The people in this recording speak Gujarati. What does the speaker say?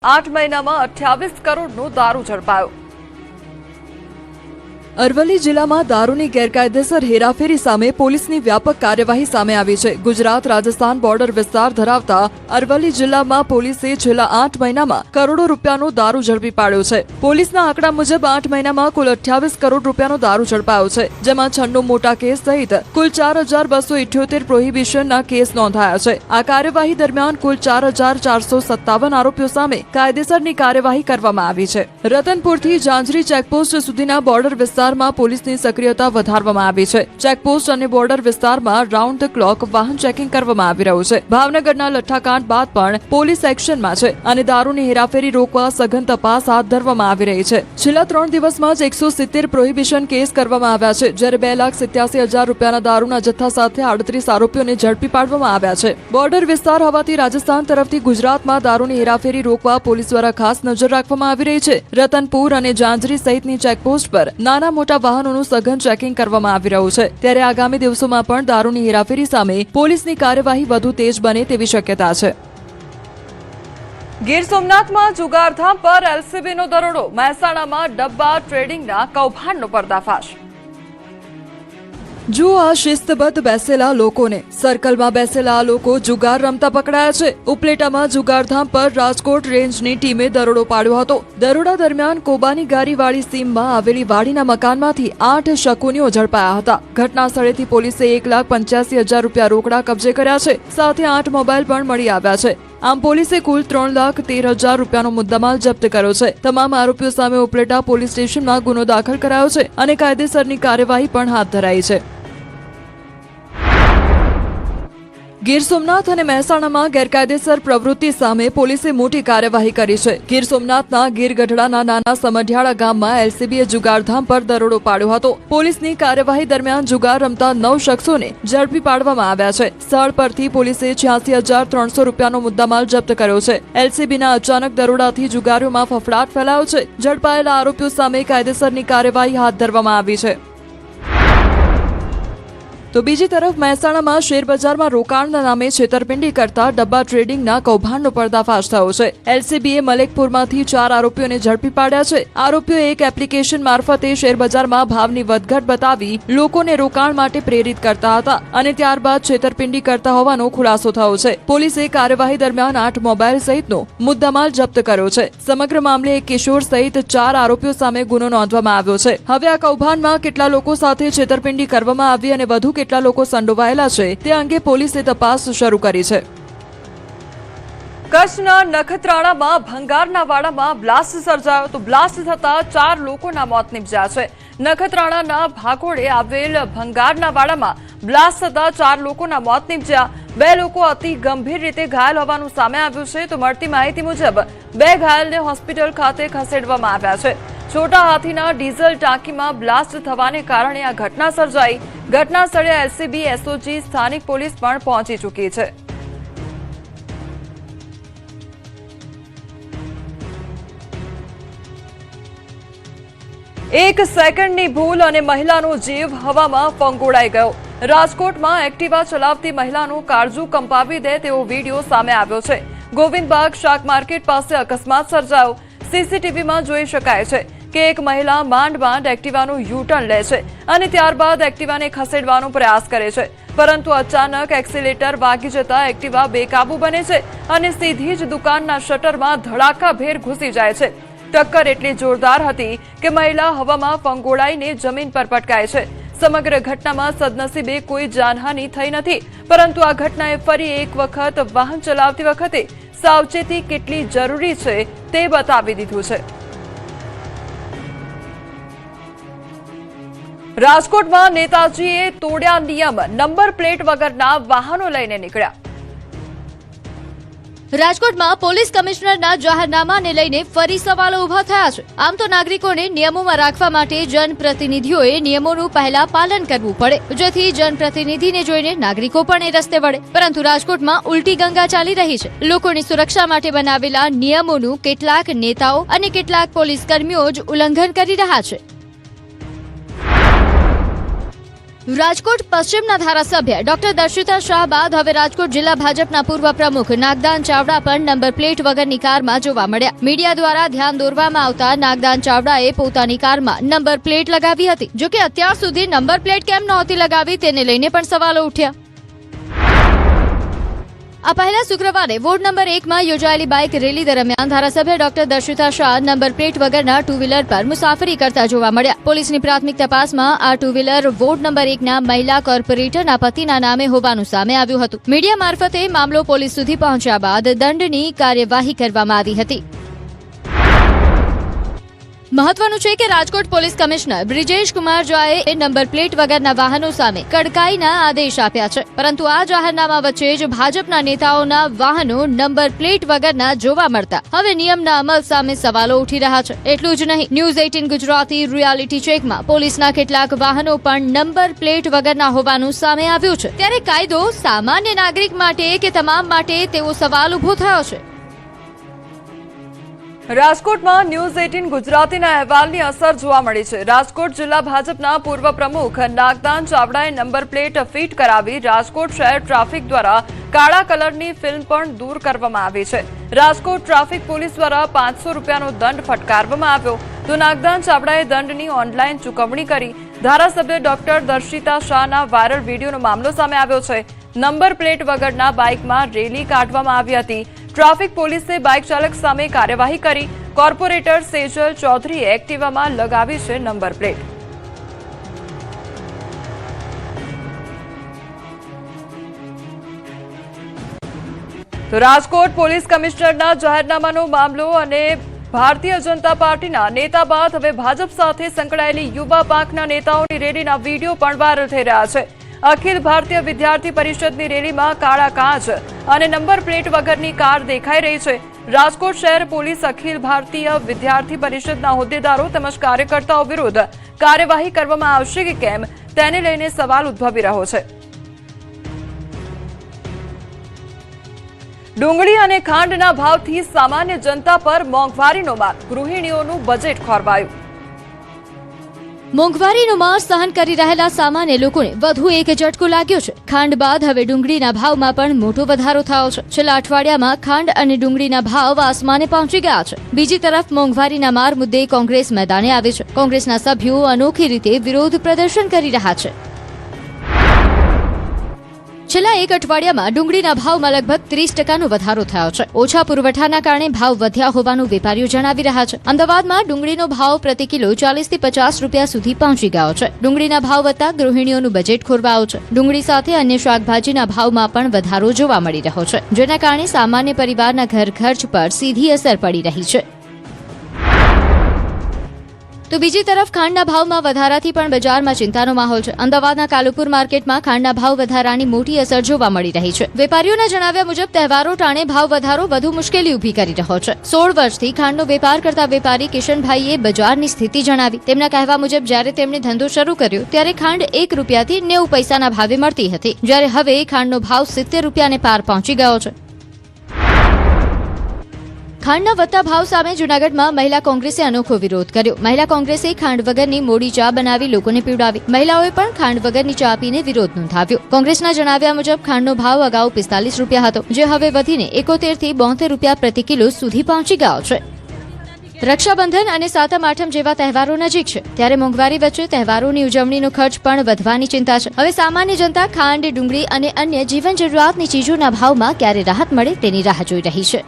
8 મહિનામાં 28 કરોડનો દારૂ ઝડપાયો। અરવલ્લી જિલ્લામાં દારૂની ગેરકાયદેસર હેરાફેરી સામે પોલીસની વ્યાપક કાર્યવાહી સામે આવી છે। ગુજરાત રાજસ્થાન બોર્ડર વિસ્તાર ધરાવતા અરવલ્લી જિલ્લામાં પોલીસે છેલ્લા 8 મહિનામાં કરોડો રૂપિયાનો દારૂ ઝડપી પાડ્યો છે। પોલીસના આંકડા મુજબ 8 મહિનામાં કુલ 28 કરોડ રૂપિયાનો દારૂ ઝડપાયો છે, જેમાં 96 મોટા કેસ સહિત કુલ 4278 પ્રોહિબિશનના કેસ નોંધાયા છે। આ કાર્યવાહી દરમિયાન કુલ 4457 આરોપીઓ સામે કાયદેસરની કાર્યવાહી કરવામાં આવી છે। રતનપુરથી જાંજરી ચેકપોસ્ટ સુધીના બોર્ડર વિસ્તારમાં પોલીસની સક્રિયતા વધારવામાં આવી છે। ચેકપોસ્ટ અને બોર્ડર વિસ્તારમાં રાઉન્ડ ધ ક્લોક વાહન ચેકિંગ કરવામાં આવી રહ્યું છે। ભાવનગરના લઠ્ઠાકાંડ બાદ પણ પોલીસ એક્શનમાં છે અને દારૂની હેરાફેરી રોકવા સઘન તપાસ હાથ ધરવામાં આવી રહી છે। છેલ્લા 3 દિવસમાં જ 170 પ્રોહિબિશન કેસ કરવામાં આવ્યા છે, જ્યારે 2,87,000 રૂપિયાના દારૂના જથ્થા સાથે 38 આરોપીઓને ઝડપી પાડવામાં આવ્યા છે। બોર્ડર વિસ્તાર હોવાથી રાજસ્થાન તરફથી ગુજરાતમાં દારૂની હેરાફેરી રોકવા પોલીસ દ્વારા ખાસ નજર રાખવામાં આવી રહી છે। રતનપુર અને જાંજરી સહિતની ચેકપોસ્ટ પર નાના મોટા વાહનોનું સઘન ચેકિંગ કરવામાં આવી રહ્યું છે, ત્યારે આગામી દિવસોમાં પણ દારૂની હેરાફેરી સામે પોલીસની કાર્યવાહી વધુ તેજ બને તેવી શક્યતા છે। ગીર સોમનાથમાં જુગારધામ પર એલસીબીનો દરોડો, મહેસાણામાં ડબ્બા ટ્રેડિંગના કૌભાંડનો પર્દાફાશ। જુઓ આ શિસ્તબદ્ધ બેસેલા લોકોને, સર્કલમાં બેસેલા આ લોકો જુગાર રમતા પકડાયા છે। ઉપલેટામાં જુગારધામ પર રાજકોટ રેન્જની ટીમે દરોડો પાડ્યો હતો। દરોડા દરમિયાન કોબાની ગારીવાળી સીમમાં આવેલી વાડીના મકાનમાંથી 8 શકુનીઓ ઝડપાયા હતા। ઘટના સ્થળેથી પોલીસે 1,85,000 રૂપિયા રોકડા કબજે કર્યા છે, સાથે 8 મોબાઈલ પણ મળી આવ્યા છે। આમ પોલીસે કુલ 3,13,000 રૂપિયાનો મુદ્દામાલ જપ્ત કર્યો છે। તમામ આરોપીઓ સામે ઉપલેટા પોલીસ સ્ટેશનમાં ગુનો દાખલ કરાયો છે અને કાયદેસરની કાર્યવાહી પણ હાથ ધરાઈ છે। ગીર સોમનાથ અને મહેસાણામાં ગેરકાયદેસર પ્રવૃત્તિ સામે પોલીસે મોટી કાર્યવાહી કરી છે। ગીર સોમનાથના ગીરગઢડાના નાના સમઢિયાળા ગામમાં એલસીબીએ જુગારધામ પર દરોડો પાડ્યો હતો। પોલીસની કાર્યવાહી દરમિયાન જુગાર રમતા 9 શખ્સોને ઝડપી પાડવામાં આવ્યા છે। સ્થળ પરથી પોલીસે 86,300 રૂપિયાનો મુદ્દામાલ જપ્ત કર્યો છે। એલસીબીના અચાનક દરોડાથી જુગારીઓમાં ફફડાટ ફેલાયો છે। ઝડપાયેલા આરોપીઓ સામે કાયદેસરની કાર્યવાહી હાથ ધરવામાં આવી છે। તો બીજી તરફ મહેસાણામાં શેરબજારમાં રોકાણના નામે છેતરપિંડી કરતા ડબ્બા ટ્રેડિંગના કૌભાંડનો પર્દાફાશ થયો છે। એલસીબીએ મલેકપુરમાંથી 4 આરોપીઓને ઝડપી પાડ્યા છે। આરોપીઓ એક એપ્લિકેશન મારફતે શેરબજારમાં ભાવની વધઘટ બતાવી લોકોને રોકાણ માટે પ્રેરિત કરતા હતા અને ત્યારબાદ છેતરપિંડી કરતા હોવાનો ખુલાસો થયો છે। પોલીસે કાર્યવાહી દરમિયાન 8 મોબાઈલ સહિતનો મુદ્દામાલ જપ્ત કર્યો છે। સમગ્ર મામલે એક કિશોર સહિત 4 આરોપીઓ સામે ગુનો નોંધવામાં આવ્યો છે। હવે આ કૌભાંડમાં કેટલા લોકો સાથે છેતરપિંડી કરવામાં આવી અને વધુ કેટલા લોકો સંડોવાયેલા છે તે અંગે પોલીસે તપાસ શરૂ કરી છે। કચ્છના નખત્રાણામાં ભંગારના વાડામાં બ્લાસ્ટ સર્જાયો, તો બ્લાસ્ટ થતા 4 લોકોના મોત નિપજ્યા છે। નખત્રાણાના ભાકોડે આવેલ ભંગારના વાડામાં બ્લાસ્ટ થતા 4 લોકોના મોત નિપજ્યા। 2 લોકો અતિ ગંભીર રીતે ઘાયલ હોવાનું સામે આવ્યું છે, તો મળતી માહિતી મુજબ 2 ઘાયલને હોસ્પિટલ ખાતે ખસેડવામાં આવ્યા છે। છોટા હાથીના ડીઝલ ટાંકીમાં બ્લાસ્ટ થવાને કારણે આ ઘટના સર્જાઈ। ઘટના સ્થળે એલસીબી, એસઓજી, સ્થાનિક પોલીસ પણ પહોંચી ચૂકી છે। એક સેકન્ડની ભૂલ અને મહિલાનો જીવ હવામાં ફંગોળાઈ ગયો। રાજકોટમાં એક્ટિવા ચલાવતી મહિલાનું કાળજું કંપાવી દે તેવો વિડીયો સામે આવ્યો છે। ગોવિંદબાગ શાક માર્કેટ પાસે અકસ્માત સર્જાયો। સીસીટીવીમાં જોઈ શકાય છે કે એક મહિલા માંડ એક્ટિવાનું યુ-ટર્ન લે છે અને ત્યારબાદ એક્ટિવાને ખસેડવાનો પ્રયાસ કરે છે, પરંતુ અચાનક એક્સિલેટર વાગી જતા એક્ટિવા બેકાબુ બને છે અને સીધી જ દુકાનના શટરમાં ધડાકાભેર ઘૂસી જાય છે। ટક્કર એટલી જોરદાર હતી કે મહિલા હવામાં ફંગોળાઈને જમીન પર પટકાય છે। સમગ્ર ઘટનામાં સદનસીબે કોઈ જાનહાનિ થઈ નથી, પરંતુ આ ઘટનાએ ફરી એક વખત વાહન ચલાવતી વખતે સાવચેતી કેટલી જરૂરી છે તે બતાવી દીધું છે। રાજકોટમાં નેતાજીએ તોડ્યા નિયમ, નંબર પ્લેટ વગરના વાહનો લઈને નીકળ્યા। રાજકોટમાં પોલીસ કમિશનરના જાહેરનામાને લઈને ફરી સવાલો ઉભા થયા છે। આમ તો નાગરિકોને નિયમોમાં રાખવા માટે જનપ્રતિનિધિઓએ નિયમોનું પહેલા પાલન કરવું પડે, જેથી જનપ્રતિનિધિને જોઈને નાગરિકો પણ એ રસ્તે વળે, પરંતુ રાજકોટમાં ઉલટી ગંગા ચાલી રહી છે। લોકોની સુરક્ષા માટે બનાવેલા નિયમોનું કેટલાક નેતાઓ અને કેટલાક પોલીસ કર્મીઓ જ ઉલ્લંઘન કરી રહ્યા છે। રાજકોટ પશ્ચિમના ધારાસભ્ય ડોક્ટર દર્શિતા શાહ બાદ હવે રાજકોટ જિલ્લા ભાજપના પૂર્વ પ્રમુખ નાગદાન ચાવડા પણ નંબર પ્લેટ વગરની કારમાં જોવા મળ્યા. મીડિયા દ્વારા ધ્યાન દોરવામાં આવતા નાગદાન ચાવડાએ પોતાની કારમાં નંબર પ્લેટ લગાવી હતી. જો કે અત્યાર સુધી નંબર પ્લેટ કેમ નહોતી લગાવી તેને લઈને પણ સવાલો ઉઠ્યા. આ પહેલા શુક્રવારે વોર્ડ નંબર 1માં યોજાયેલી બાઇક રેલી દરમિયાન ધારાસભ્ય doctor Darshita Shah number plate વગરના ટુ વ્હીલર પર મુસાફરી કરતા જોવા મળ્યા. પોલીસની પ્રાથમિક તપાસમાં આ ટુ વ્હીલર વોર્ડ નંબર 1ના મહિલા કોર્પોરેટરના પતિના નામે હોવાનું સામે આવ્યું હતું. મીડિયા મારફતે મામલો પોલીસ સુધી પહોંચ્યા બાદ દંડની કાર્યવાહી કરવામાં આવી હતી. મહત્વનું છે કે રાજકોટ પોલીસ કમિશનર બ્રિજેશ કુમાર ઝાએ નંબર પ્લેટ વગરના વાહનો સામે કડકાઈના આદેશ આપ્યા છે. પરંતુ આ જાહેરનામા વચ્ચે જ ભાજપના નેતાઓના વાહનો નંબર પ્લેટ વગરના જોવા મળતા હવે નિયમના અમલ સામે સવાલો ઉઠી રહ્યા છે. એટલું જ નહીં, ન્યૂઝ 18 ગુજરાતી રિયાલિટી ચેકમાં પોલીસના કેટલાક વાહનો પણ નંબર પ્લેટ વગરના હોવાનું સામે આવ્યું છે. ત્યારે કાયદો સામાન્ય નાગરિક માટે કે તમામ માટે તેવો સવાલ ઉભો થયો છે. રાજકોટમાં ન્યૂઝ 18 ગુજરાતીના અહેવાલની અસર જોવા મળી છે. રાજકોટ જિલ્લા ભાજપના પૂર્વ પ્રમુખ નાગદાન ચાવડાએ નંબર પ્લેટ ફિટ કરાવી રાજકોટ શહેર ટ્રાફિક દ્વારા કાળા કલરની ફિલ્મ પણ દૂર કરવામાં આવી છે. રાજકોટ ટ્રાફિક પોલીસ દ્વારા 500 રૂપિયાનો દંડ ફટકારવામાં આવ્યો તો નાગદાન ચાવડાએ દંડની ઓનલાઈન ચૂકવણી કરી. ધારાસભ્ય ડોક્ટર દર્શિતા શાહના વાયરલ વિડીયોનો મામલો સામે આવ્યો છે. નંબર પ્લેટ વગરના બાઇકમાં રેલી કાઢવામાં આવી હતી. ટ્રાફિક પોલીસે બાઇક ચાલક સામે કાર્યવાહી કરી. કોર્પોરેટર સેજલ ચૌધરીએ એક્ટિવામાં લગાવી છે નંબર પ્લેટ. તો રાજકોટ પોલીસ કમિશનરના જાહેરનામાનો મામલો અને ભારતીય જનતા પાર્ટીના નેતા બાદ હવે ભાજપ સાથે સંકળાયેલી યુવા પાંખના નેતાઓની રેલીના વિડીયો પણ વાયરલ થઈ રહ્યા છે. અખિલ ભારતીય વિદ્યાર્થી પરિષદની રેલીમાં કાળા કાચ અને નંબર પ્લેટ વગરની કાર દેખાઈ રહી છે. રાજકોટ શહેર પોલીસ અખિલ ભારતીય વિદ્યાર્થી પરિષદના હોદ્દેદારો તેમજ કાર્યકર્તાઓ વિરુદ્ધ કાર્યવાહી કરવામાં આવશે કે કેમ તેને લઈને સવાલ ઉદ્ભવી રહ્યો છે. ડુંગળી અને ખાંડના ભાવથી સામાન્ય જનતા પર મોંઘવારીનો માર, ગૃહિણીઓનું બજેટ ખોરવાયું. મોંઘવારીનો માર સહન કરી રહેલા સામાન્ય લોકોને વધુ એક ઝટકો લાગ્યો છે. ખાંડ બાદ હવે ડુંગળીના ભાવમાં પણ મોટો વધારો થયો છે. છેલ્લા અઠવાડિયામાં ખાંડ અને ડુંગળીના ભાવ આસમાને પહોંચી ગયા છે. બીજી તરફ મોંઘવારીના માર મુદ્દે કોંગ્રેસ મેદાને આવી છે. કોંગ્રેસના સભ્યો અનોખી રીતે વિરોધ પ્રદર્શન કરી રહ્યા છે. છેલ્લા એક અઠવાડિયામાં ડુંગળીના ભાવમાં લગભગ 30% વધારો થયો છે. ઓછા પુરવઠાના કારણે ભાવ વધ્યા હોવાનું વેપારીઓ જણાવી રહ્યા છે. અમદાવાદમાં ડુંગળીનો ભાવ પ્રતિ કિલો 40 થી 50 રૂપિયા સુધી પહોંચી ગયો છે. ડુંગળીના ભાવ વધતા ગૃહિણીઓનું બજેટ ખોરવાયું છે. ડુંગળી સાથે અન્ય શાકભાજીના ભાવમાં પણ વધારો જોવા મળી રહ્યો છે, જેના કારણે સામાન્ય પરિવારના ઘર ખર્ચ પર સીધી અસર પડી રહી છે. તો બીજી તરફ ખાંડના ભાવમાં વધારાથી પણ બજારમાં ચિંતાનો માહોલ છે. અમદાવાદના કાલુપુર માર્કેટમાં ખાંડના ભાવ વધારાની મોટી અસર જોવા મળી રહી છે. વેપારીઓના જણાવ્યા મુજબ તહેવારો ટાણે ભાવ વધારો વધુ મુશ્કેલી ઊભી કરી રહ્યો છે. 16 વર્ષથી ખાંડનો વેપાર કરતા વેપારી કિશનભાઈએ બજારની સ્થિતિ જણાવી. તેમના કહેવા મુજબ જ્યારે તેમણે ધંધો શરૂ કર્યો ત્યારે ખાંડ 1 રૂપિયાથી 90 પૈસાના ભાવે મળતી હતી, જ્યારે હવે ખાંડનો ભાવ 70 રૂપિયાને પાર પહોંચી ગયો છે. ખાંડના વધતા ભાવ સામે જૂનાગઢમાં મહિલા કોંગ્રેસે અનોખો વિરોધ કર્યો. મહિલા કોંગ્રેસે ખાંડ વગરની મોડી ચા બનાવી લોકોને પીવડાવી. મહિલાઓએ પણ ખાંડ વગરની ચા પીને વિરોધ નોંધાવ્યો. કોંગ્રેસના જણાવ્યા મુજબ ખાંડનો ભાવ અગાઉ 45 રૂપિયા હતો, જે હવે વધીને 71 થી 72 રૂપિયા પ્રતિ કિલો સુધી પહોંચી ગયો છે. રક્ષાબંધન અને સાતમ આઠમ જેવા તહેવારો નજીક છે, ત્યારે મોંઘવારી વચ્ચે તહેવારોની ઉજવણીનો ખર્ચ પણ વધવાની ચિંતા છે. હવે સામાન્ય જનતા ખાંડ, ડુંગળી અને અન્ય જીવન જરૂરિયાતની ચીજોના ભાવમાં ક્યારે રાહત મળે તેની રાહ જોઈ રહી છે.